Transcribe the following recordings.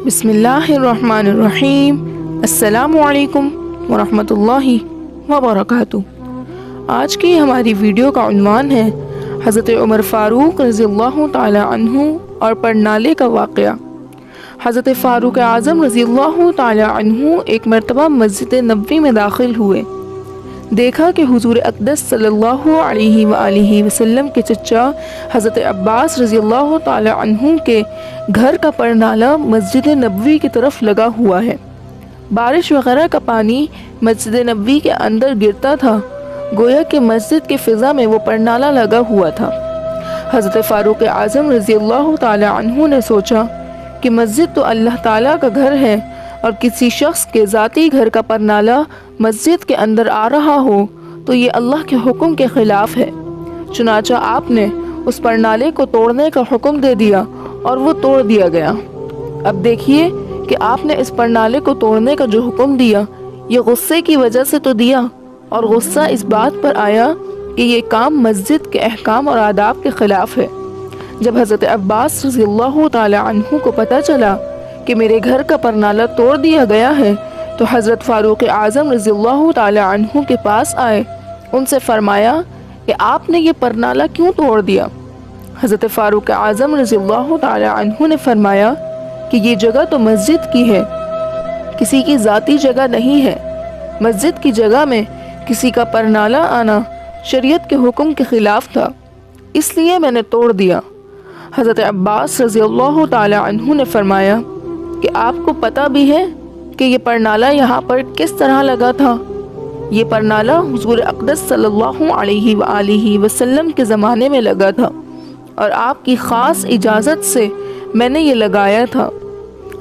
बिस्मिल्लाहिर्रहमानिर्रहीम। अस्सलामु अलैकुम वरहमतुल्लाहि वबरकातुहू। आज की हमारी वीडियो का उन्वान है हज़रत उमर फ़ारूक रज़ियल्लाहु ताला अन्हु और परनाले का वाक़या। हज़रत फ़ारूक आज़म रज़ियल्लाहु ताला अन्हु एक मरतबा मस्जिद नबवी में दाखिल हुए। देखा कि हुज़ूर अक़दस सल्लल्लाहु अलैहि वसल्लम के चचा हज़रत अब्बास रज़ियल्लाहु ताला अन्हु के घर का परनाला मस्जिद नबवी की तरफ लगा हुआ है। बारिश वगैरह का पानी मस्जिद नबवी के अंदर गिरता था, गोया कि मस्जिद की फ़िज़ा में वो परनाला लगा हुआ था। हज़रत फ़ारूक आज़म रज़ियल्लाहु ताला अन्हु ने सोचा कि मस्जिद तो अल्लाह ताला का घर है और किसी शख्स के ज़ाती घर का परनाला मस्जिद के अंदर आ रहा हो तो ये अल्लाह के हुक्म के ख़िलाफ़ है। चुनाचा आपने उस परनाले को तोड़ने का हुक्म दे दिया और वो तोड़ दिया गया। अब देखिए कि आपने इस परनाले को तोड़ने का जो हुक्म दिया ये गुस्से की वजह से तो दिया, और गुस्सा इस बात पर आया कि ये काम मस्जिद के अहकाम और आदाब के ख़िलाफ़ है। जब हज़रत अब्बास रज़ियल्लाहु ताला अन्हु को पता चला कि मेरे घर का परनाला तोड़ दिया गया है तो हज़रत फ़ारूक आज़म रज़ियल्लाहु ताला अन्हु के पास आए, उनसे फ़रमाया कि आपने ये परनाला क्यों तोड़ दिया। हज़रत फ़ारूक आज़म रज़ियल्लाहु ताला अन्हु ने फ़रमाया कि ये जगह तो मस्जिद की है, किसी की ज़ाती जगह नहीं है। मस्जिद की जगह में किसी का परनाला आना शरीयत के हुक्म के ख़िलाफ़ था, इसलिए मैंने तोड़ दिया। हज़रत अब्बास रज़ियल्लाहु ताला अन्हु ने फ़रमाया कि आपको पता भी है कि ये परनाला यहाँ पर किस तरह लगा था। ये परनाला हुज़ूर अक़दस सल्लल्लाहु अलैहि वसल्लम के ज़माने में लगा था और आपकी ख़ास इजाज़त से मैंने ये लगाया था।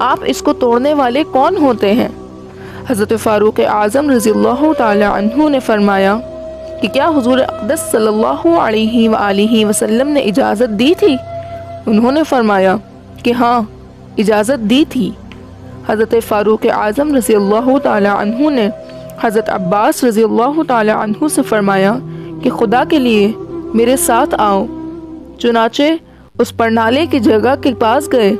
आप इसको तोड़ने वाले कौन होते हैं? हज़रत फ़ारूक आज़म रज़ियल्लाहु ताला अन्हु ने फ़रमाया कि क्या हुज़ूर अक़दस सल्लल्लाहु अलैहि वसल्लम ने इजाज़त दी थी? उन्होंने फ़रमाया कि हाँ, इजाज़त दी थी। हज़रत फ़ारूक आज़म रज़ियल्लाहु ताला अन्हु ने हज़रत अब्बास रज़ियल्लाहु ताला अन्हु से फ़रमाया कि खुदा के लिए मेरे साथ आओ। चुनाचे उस परनाले की जगह के पास गए।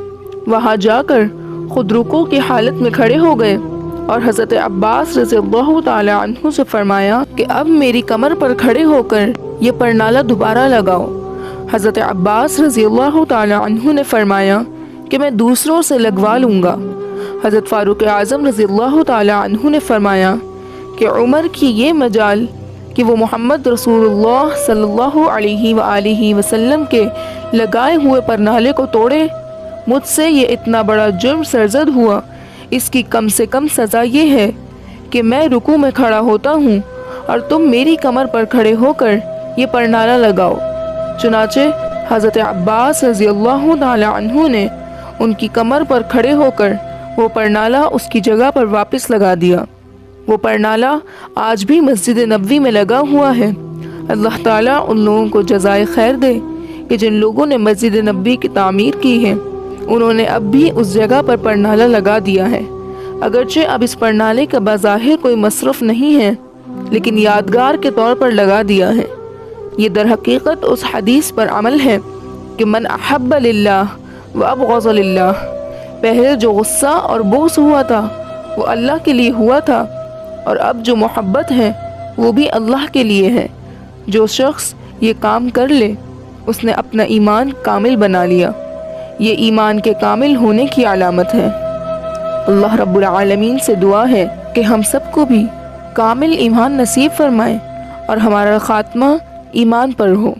वहाँ जाकर खुद रुकू की हालत में खड़े हो गए और हज़रत अब्बास रज़ियल्लाहु ताला अन्हु से फ़रमाया कि अब मेरी कमर पर खड़े होकर ये परनाला दोबारा लगाओ। हज़रत अब्बास रज़ियल्लाहु ताला अन्हु ने फ़रमाया कि मैं दूसरों से लगवा लूँगा। हज़रत फ़ारूक आज़म रज़ियल्लाहु ताला अन्हु ने फ़रमाया कि उमर की ये मजाल कि वो मोहम्मद रसूलुल्लाह सल्लल्लाहु अलैहि वसल्लम के लगाए हुए परनाले को तोड़े। मुझसे ये इतना बड़ा जुर्म सरज़द हुआ, इसकी कम से कम सज़ा ये है कि मैं रुकू में खड़ा होता हूँ और तुम मेरी कमर पर खड़े होकर ये परनाला लगाओ। चुनाचे हज़रत अब्बास रज़ियल्लाहु ताला अन्हु ने उनकी कमर पर खड़े होकर वो परनाला उसकी जगह पर वापस लगा दिया। वो परनाला आज भी मस्जिद नबवी में लगा हुआ है। अल्लाह ताला उन लोगों को जज़ाए खैर दे कि जिन लोगों ने मस्जिद नबवी की तामीर की है उन्होंने अब भी उस जगह पर परनाला लगा दिया है। अगरचे अब इस परनाले का बाज़ाहिर कोई मसरफ़ नहीं है, लेकिन यादगार के तौर पर लगा दिया है। ये दर हकीकत उस हदीस पर अमल है कि मन अहब्ब लिल्लाह व अबग़ज़ लिल्लाह। पहले जो गुस्सा और बुग़्ज़ हुआ था वो अल्लाह के लिए हुआ था, और अब जो मोहब्बत है वो भी अल्लाह के लिए है। जो शख्स ये काम कर ले उसने अपना ईमान कामिल बना लिया। ये ईमान के कामिल होने की अलामत है। अल्लाह रब्बुल आलमीन से दुआ है कि हम सबको भी कामिल ईमान नसीब फरमाए और हमारा ख़ात्मा ईमान पर हो।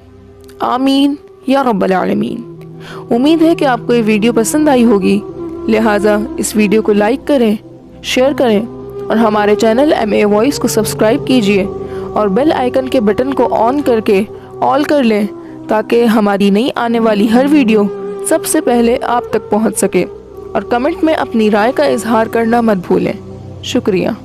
आमीन या रब्बल आलमीन। उम्मीद है कि आपको ये वीडियो पसंद आई होगी, लिहाजा इस वीडियो को लाइक करें, शेयर करें और हमारे चैनल MA वॉइस को सब्सक्राइब कीजिए और बेल आइकन के बटन को ऑन करके ऑल कर लें ताकि हमारी नई आने वाली हर वीडियो सबसे पहले आप तक पहुंच सके। और कमेंट में अपनी राय का इजहार करना मत भूलें। शुक्रिया।